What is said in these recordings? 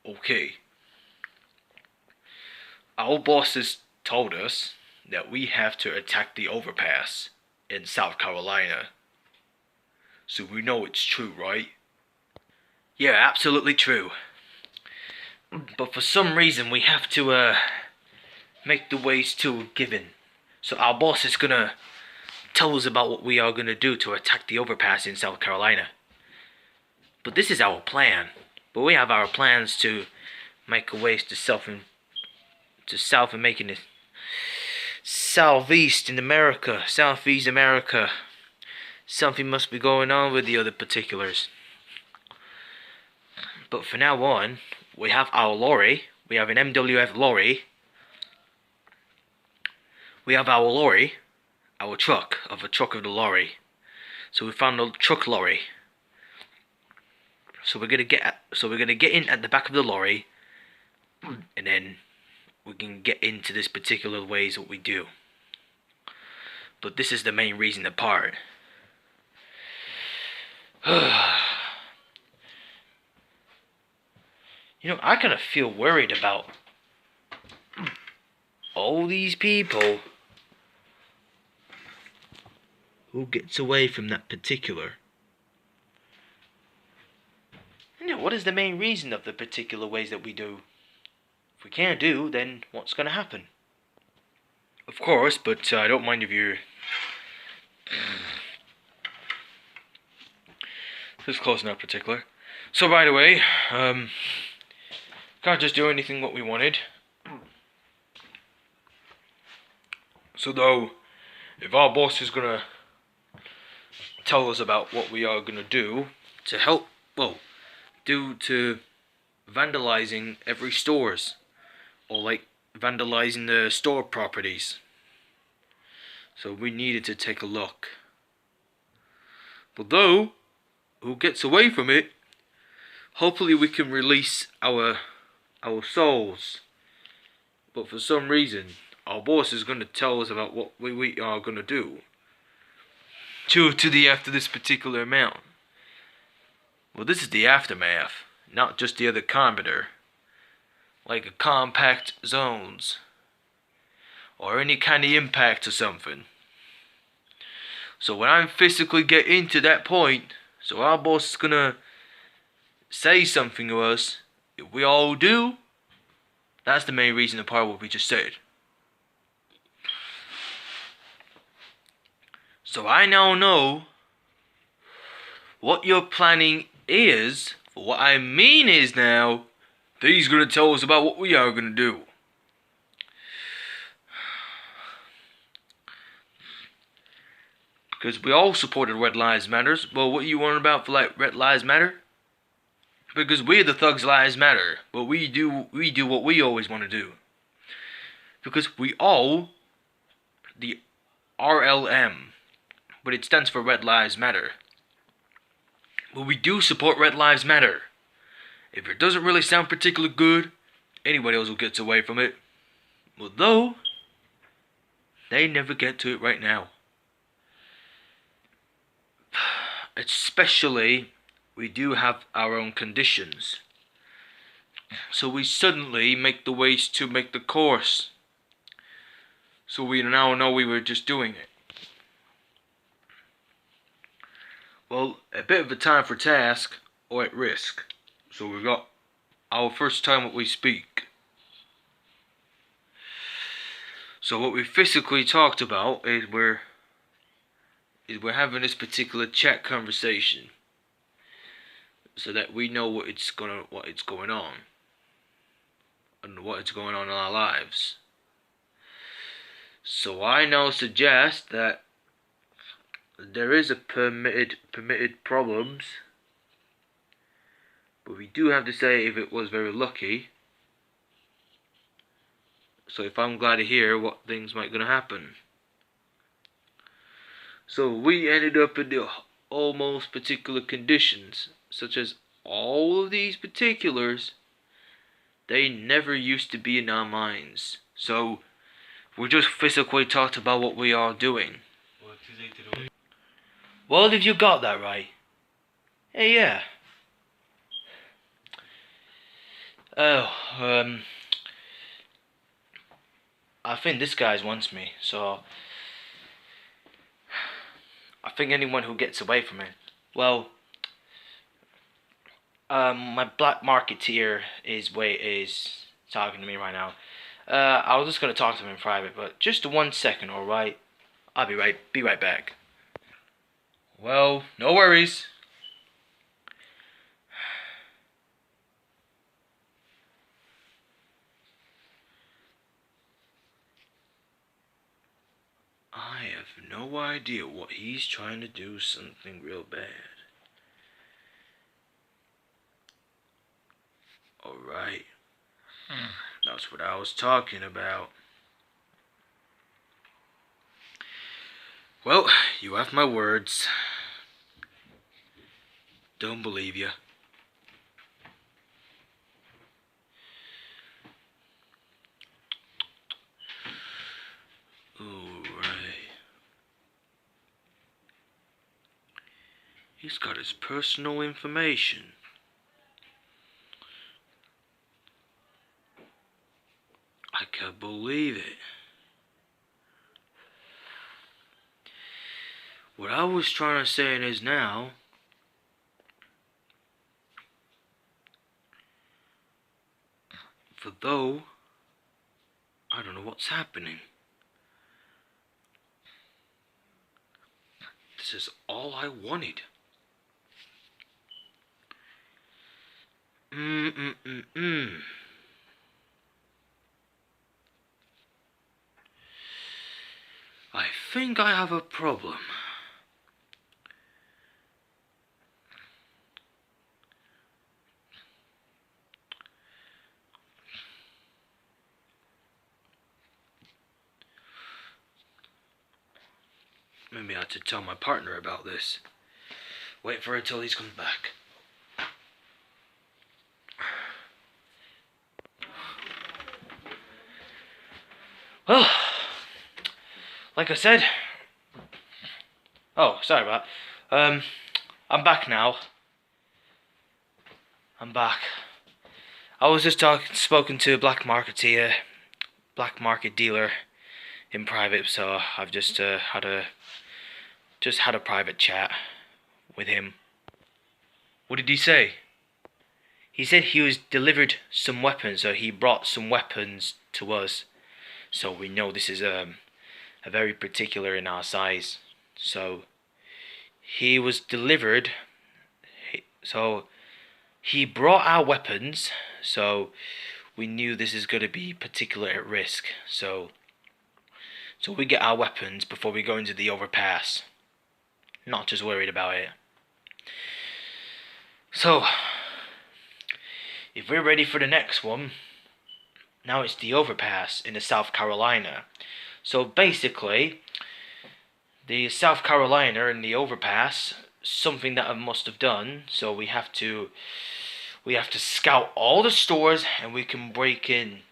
Okay. Our bosses told us that we have to attack the overpass in South Carolina. So we know it's true, right? Yeah, absolutely true. But for some reason we have to make the ways to a given. So our boss is gonna tell us about what we are gonna do to attack the overpass in South Carolina. But this is our plan. But we have our plans to make a ways to south and making it southeast in America, southeast America. Something must be going on with the other particulars. But for now on, we have our lorry. We have an MWF lorry. We have our lorry, our truck of the lorry. So we found a truck lorry. So we're gonna get in at the back of the lorry, and then we can get into this particular ways what we do. But this is the main reason apart. You know, I kind of feel worried about all these people who gets away from that particular. You know, what is the main reason of the particular ways that we do? If we can't do, then what's going to happen? Of course, but I don't mind if you're... This is close enough particular. So by the way, can't just do anything what we wanted. So though, if our boss is gonna tell us about what we are gonna do to help, due to vandalizing every stores, or like vandalizing the store properties. So we needed to take a look. But though, who gets away from it, hopefully we can release our souls. But for some reason, our boss is going to tell us about what we are going to do to the after this particular amount. Well, this is the aftermath, not just the other combator, like a compact zones or any kind of impact or something. So when I physically get into that point, so our boss is gonna say something to us. If we all do, that's the main reason apart of what we just said. So I now know what your planning is. But what I mean is now, he's gonna tell us about what we are gonna do. Because we all supported Red Lives Matters. Well, what you want about for like Red Lives Matter? Because we're the Thugs Lives Matter. But we do what we always want to do. Because we all the RLM. But it stands for Red Lives Matter. But we do support Red Lives Matter. If it doesn't really sound particularly good, anybody else who gets away from it. Although, they never get to it right now. Especially, we do have our own conditions. So we suddenly make the ways to make the course. So we now know we were just doing it. Well, a bit of a time for task or at risk. So we've got our first time that we speak. So what we physically talked about is we're having this particular chat conversation, so that we know what it's going on, and what is going on in our lives. So I now suggest that there is a permitted problems, but we do have to say if it was very lucky. So if I'm glad to hear what things might gonna happen. So we ended up in the almost particular conditions, such as all of these particulars, they never used to be in our minds. So we just physically talked about what we are doing. Well, if you got that right. Hey, yeah. Oh, I think this guy wants me, so I think anyone who gets away from it. Well, my black marketeer is talking to me right now. I was just gonna talk to him in private, but just 1 second, all right? I'll be right back. Well, no worries. I have no idea what he's trying to do. Something real bad. All right. That's what I was talking about. Well, you have my words. Don't believe you. Alright. He's got his personal information. I can't believe it. What I was trying to say is now, for though, I don't know what's happening. This is all I wanted. I think I have a problem. Maybe I had to tell my partner about this. Wait for it till he comes back. Well, like I said. Oh, sorry about that. I'm back now. I'm back. I was just spoken to a black market dealer in private, so I've just had a private chat with him. What did he say? He said he was delivered some weapons, so he brought some weapons to us. So we know this is a very particular in our size. So he was delivered. So he brought our weapons. So we knew this is going to be particular at risk. So we get our weapons before we go into the overpass. Not just worried about it. So if we're ready for the next one, now it's the overpass in the South Carolina. So basically, the South Carolina and the overpass, something that I must have done. So we have to scout all the stores and we can break in.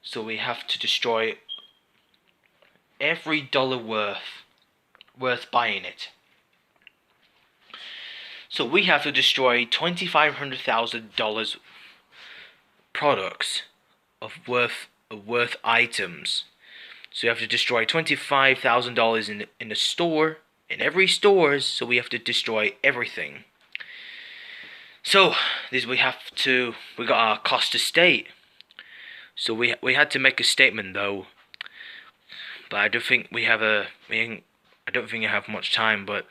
So we have to destroy every dollar worth buying it. So we have to destroy $2,500,000 products of worth items. So you have to destroy $25,000 in the store, in every stores. So we have to destroy everything. So this we got our cost to state. So we had to make a statement though. But I don't think we have much time. But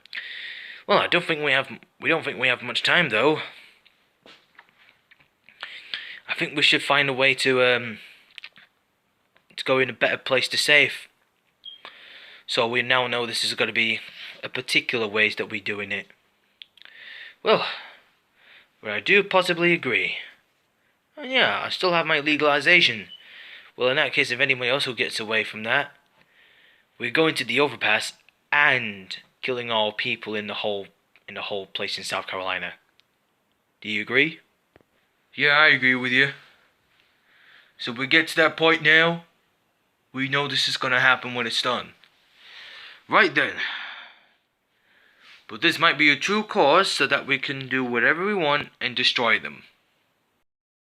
well, we don't think we have much time though. I think we should find a way to go in a better place to save. So we now know this is going to be a particular ways that we're doing it. Well, I do possibly agree. And yeah, I still have my legalization. Well, in that case, if anyone else who gets away from that, we're going to the overpass and killing all people in the whole place in South Carolina. Do you agree? Yeah, I agree with you. So we get to that point now. We know this is gonna happen when it's done. Right then. But this might be a true cause so that we can do whatever we want and destroy them.